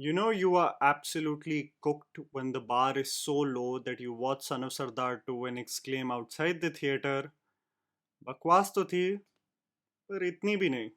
You know, you are absolutely cooked when the bar is so low that you watch Son of Sardar 2 and exclaim outside the theater, बकवास तो थी पर इतनी भी नहीं.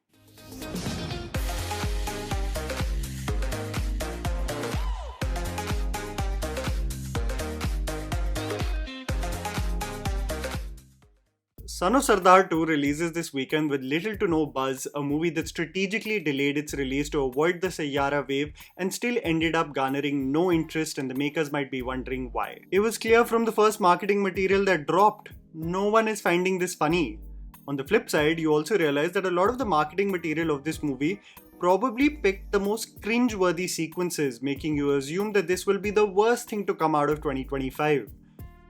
Son of Sardar 2 releases this weekend with little to no buzz, a movie that strategically delayed its release to avoid the Sayyara wave and still ended up garnering no interest, and the makers might be wondering why. It was clear from the first marketing material that dropped. No one is finding this funny. On the flip side, you also realize that a lot of the marketing material of this movie probably picked the most cringe-worthy sequences, making you assume that this will be the worst thing to come out of 2025.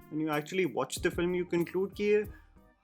When you actually watch the film, you conclude कि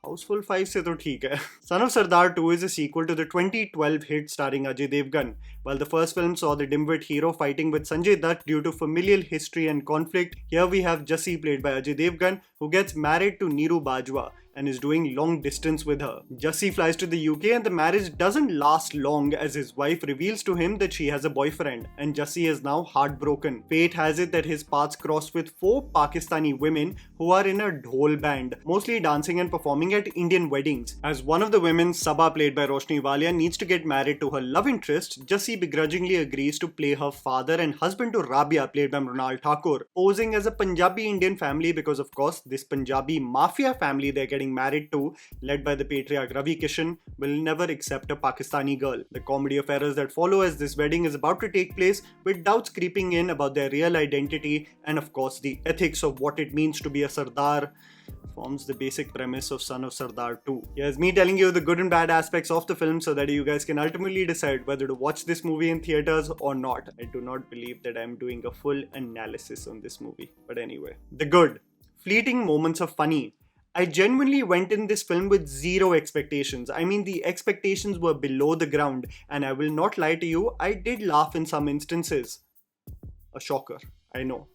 हाउसफुल 5 से तो ठीक है. Son of Sardar 2 is a sequel to the 2012 hit starring Ajay Devgn. While the first film saw the dimwit hero fighting with Sanjay Dutt due to familial history and conflict, here we have Jassi played by Ajay Devgn, who gets married to Neeru Bajwa and is doing long distance with her. Jassi flies to the UK and the marriage doesn't last long as his wife reveals to him that she has a boyfriend, and Jassi is now heartbroken. Fate has it that his paths cross with 4 Pakistani women who are in a dhol band, mostly dancing and performing at Indian weddings. As one of the women, Sabha played by Roshni Walia, needs to get married to her love interest, Jassi begrudgingly agrees to play her father and husband to Rabia played by Mrunal Thakur, posing as a Punjabi Indian family because of course this Punjabi mafia family they're getting married to, led by the patriarch Ravi Kishan, will never accept a Pakistani girl. The comedy of errors that follow as this wedding is about to take place, with doubts creeping in about their real identity and of course the ethics of what it means to be a Sardar, forms the basic premise of Son of Sardar 2. Here's me telling you the good and bad aspects of the film so that you guys can ultimately decide whether to watch this movie in theaters or not. I do not believe that I'm doing a full analysis on this movie. But anyway, the good. Fleeting moments of funny. I genuinely went in this film with zero expectations. I mean, the expectations were below the ground, and I will not lie to you, I did laugh in some instances. A shocker, I know.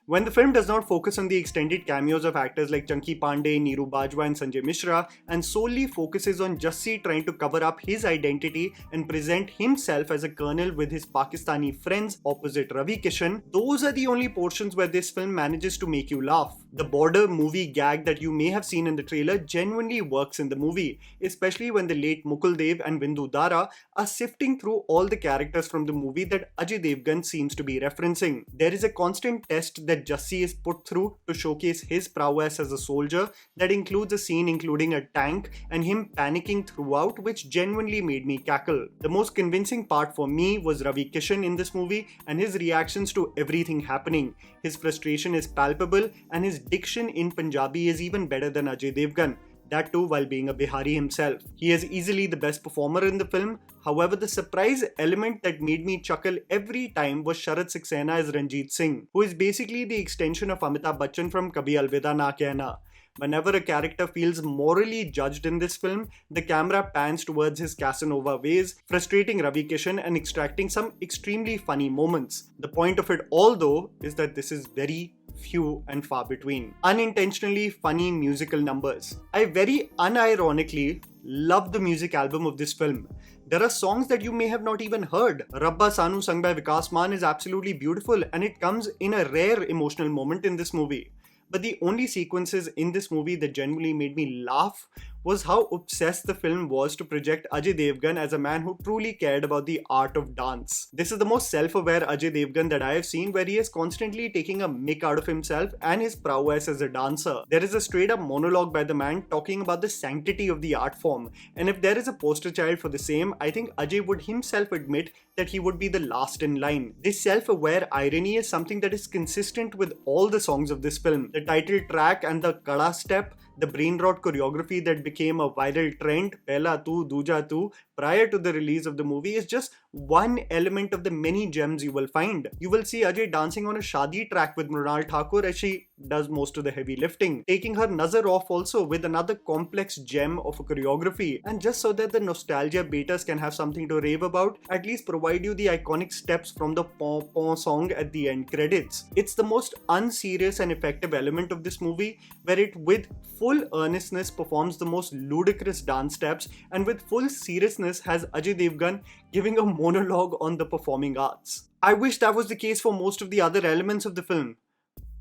When the film does not focus on the extended cameos of actors like Chunky Pandey, Neeru Bajwa and Sanjay Mishra and solely focuses on Jassi trying to cover up his identity and present himself as a colonel with his Pakistani friends opposite Ravi Kishan, those are the only portions where this film manages to make you laugh. The border movie gag that you may have seen in the trailer genuinely works in the movie, especially when the late Mukul Dev and Bindu Dara are sifting through all the characters from the movie that Ajay Devgn seems to be referencing. There is a constant test that Jassi is put through to showcase his prowess as a soldier that includes a scene including a tank and him panicking throughout, which genuinely made me cackle. The most convincing part for me was Ravi Kishan in this movie and his reactions to everything happening. His frustration is palpable and his diction in Punjabi is even better than Ajay Devgn. That too while being a Bihari himself. He is easily the best performer in the film. However, the surprise element that made me chuckle every time was Sharat Saxena as Ranjit Singh, who is basically the extension of Amitabh Bachchan from Kabhi Alvida Na Kehna. Whenever a character feels morally judged in this film, the camera pans towards his Casanova ways, frustrating Ravi Kishan and extracting some extremely funny moments. The point of it all though is that this is very few and far between. Unintentionally funny musical numbers. I very unironically love the music album of this film. There are songs that you may have not even heard. Rabba Sanu sung by Vikas Maan is absolutely beautiful and it comes in a rare emotional moment in this movie. But the only sequences in this movie that genuinely made me laugh was how obsessed the film was to project Ajay Devgn as a man who truly cared about the art of dance. This is the most self-aware Ajay Devgn that I have seen, where he is constantly taking a mick out of himself and his prowess as a dancer. There is a straight up monologue by the man talking about the sanctity of the art form, and if there is a poster child for the same, I think Ajay would himself admit that he would be the last in line. This self-aware irony is something that is consistent with all the songs of this film. The title track and the Kada step, the brain rot choreography that became a viral trend, Pehla Tu, Duja Tu, prior to the release of the movie is just one element of the many gems you will find. You will see Ajay dancing on a shadi track with Mrunal Thakur as she does most of the heavy lifting, taking her nazar off also with another complex gem of a choreography. And just so that the nostalgia beaters can have something to rave about, at least provide you the iconic steps from the Pon Pon song at the end credits. It's the most unserious and effective element of this movie, where it with full earnestness performs the most ludicrous dance steps and with full seriousness has Ajay Devgn giving a monologue on the performing arts. I wish that was the case for most of the other elements of the film.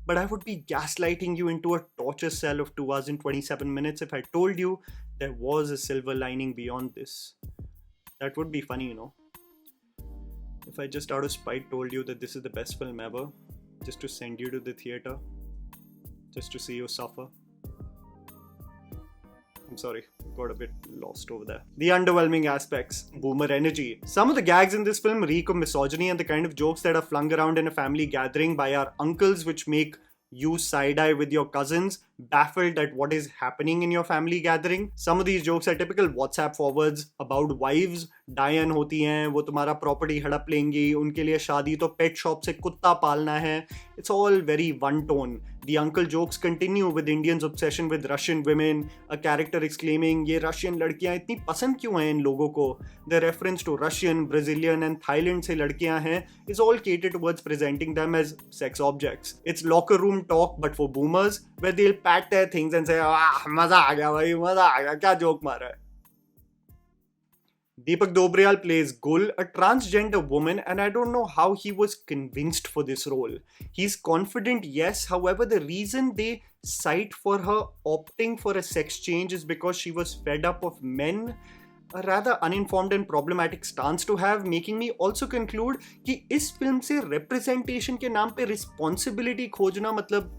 But I would be gaslighting you into a torture cell of 2 hours and 27 minutes if I told you there was a silver lining beyond this. That would be funny, If I just out of spite told you that this is the best film ever, just to send you to the theatre, just to see you suffer. I'm sorry, got a bit lost over there. The underwhelming aspects. Boomer energy. Some of the gags in this film reek of misogyny and the kind of jokes that are flung around in a family gathering by our uncles, which make you side-eye with your cousins, baffled at what is happening in your family gathering. Some of these jokes are typical WhatsApp forwards about wives. डायन होती हैं, वो तुम्हारा property हड़प लेंगी, उनके लिए शादी तो पेट शॉप से कुत्ता पालना है. It's all very one tone. The uncle jokes continue with Indians' obsession with Russian women, a character exclaiming, ये Russian लड़कियां इतनी पसंद क्यों हैं इन लोगों को? The reference to Russian, Brazilian and Thailand से लड़कियां हैं is all catered towards presenting them as sex objects. It's locker room talk but for boomers, where they'll pat their things and say, मजा आ गया भाई, मजा आ गया, क्या जोक मारा है? Deepak Dobriyal plays Gul, a transgender woman, and I don't know how he was convinced for this role. He's confident, yes, however, the reason they cite for her opting for a sex change is because she was fed up of men. A rather uninformed and problematic stance to have, making me also conclude कि इस film से representation के नाम पे responsibility खोजना मतलब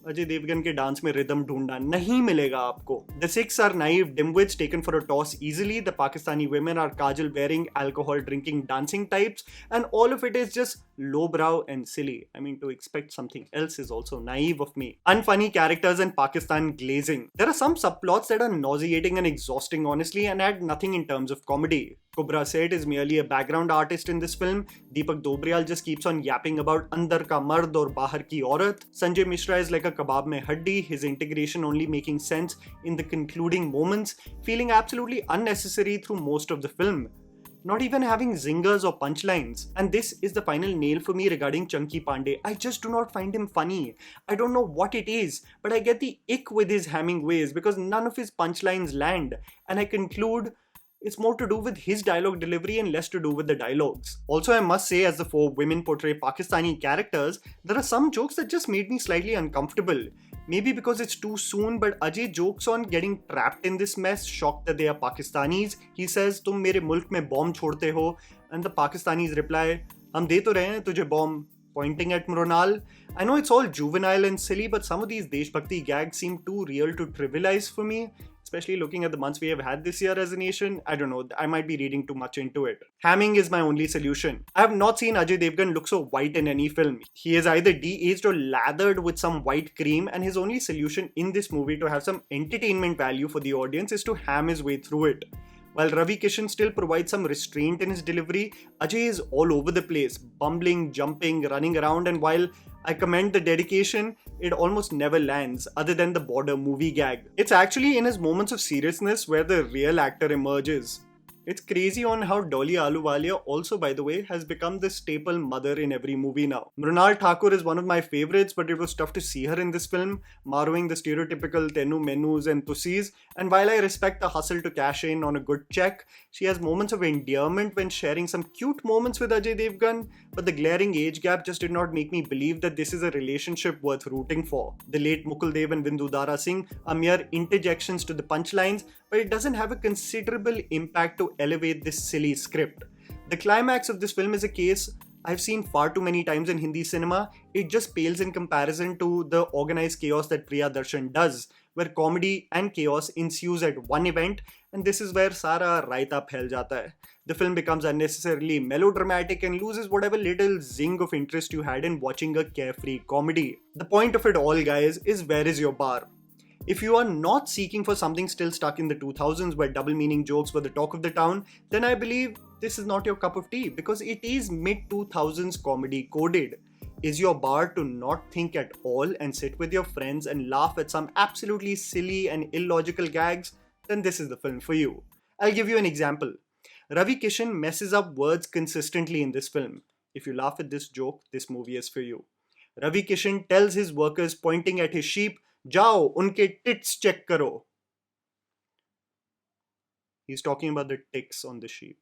अजय देवगन के dance में रिदम ढूंढना नहीं मिलेगा आपको. The six are naive dimwits taken for a toss easily. The Pakistani women are kajal wearing, alcohol drinking, dancing types, and all of it is just lowbrow and silly. I mean, to expect something else is also naive of me. Unfunny characters and Pakistan glazing. There are some subplots that are nauseating and exhausting honestly and add nothing in terms of comedy. Kubra Seth is merely a background artist in this film. Deepak Dobriyal just keeps on yapping about andar ka mard aur bahar ki aurat. Sanjay Mishra is like a kebab mein haddi, his integration only making sense in the concluding moments, feeling absolutely unnecessary through most of the film. Not even having zingers or punchlines. And this is the final nail for me regarding Chunky Pandey. I just do not find him funny. I don't know what it is, but I get the ick with his hamming ways because none of his punchlines land. And I conclude it's more to do with his dialogue delivery and less to do with the dialogues. Also, I must say, as the four women portray Pakistani characters, there are some jokes that just made me slightly uncomfortable. Maybe because it's too soon, but Ajay jokes on getting trapped in this mess, shocked that they are Pakistanis. He says, "तुम मेरे मुल्क में bomb छोड़ते हो," and the Pakistanis reply, "हम दे तो रहे हैं तुझे bomb," pointing at Mrunal. I know it's all juvenile and silly, but some of these Deshbhakti gags seem too real to trivialize for me. Especially looking at the months we have had this year as a nation, I don't know, I might be reading too much into it. Hamming is my only solution. I have not seen Ajay Devgn look so white in any film. He is either de-aged or lathered with some white cream, and his only solution in this movie to have some entertainment value for the audience is to ham his way through it. While Ravi Kishan still provides some restraint in his delivery, Ajay is all over the place, bumbling, jumping, running around, and while I commend the dedication, it almost never lands, other than the border movie gag. It's actually in his moments of seriousness where the real actor emerges. It's crazy on how Dolly Ahluwalia also, by the way, has become the staple mother in every movie now. Mrunal Thakur is one of my favorites, but it was tough to see her in this film, marring the stereotypical Tenu menus and tussis. And while I respect the hustle to cash in on a good check, she has moments of endearment when sharing some cute moments with Ajay Devgn, but the glaring age gap just did not make me believe that this is a relationship worth rooting for. The late Mukul Dev and Bindu Dara Singh are mere interjections to the punchlines, but it doesn't have a considerable impact to elevate this silly script. The climax of this film is a case I've seen far too many times in Hindi cinema. It just pales in comparison to the organized chaos that Priya Darshan does, where comedy and chaos ensues at one event, and this is where Sara Raita phel jata hai. The film becomes unnecessarily melodramatic and loses whatever little zing of interest you had in watching a carefree comedy. The point of it all, guys, is where is your bar? If you are not seeking for something still stuck in the 2000s where double meaning jokes were the talk of the town, then I believe this is not your cup of tea because it is mid-2000s comedy coded. Is your bar to not think at all and sit with your friends and laugh at some absolutely silly and illogical gags? Then this is the film for you. I'll give you an example. Ravi Kishan messes up words consistently in this film. If you laugh at this joke, this movie is for you. Ravi Kishan tells his workers pointing at his sheep, "Jao, unke tits check karo." He's talking about the ticks on the sheep.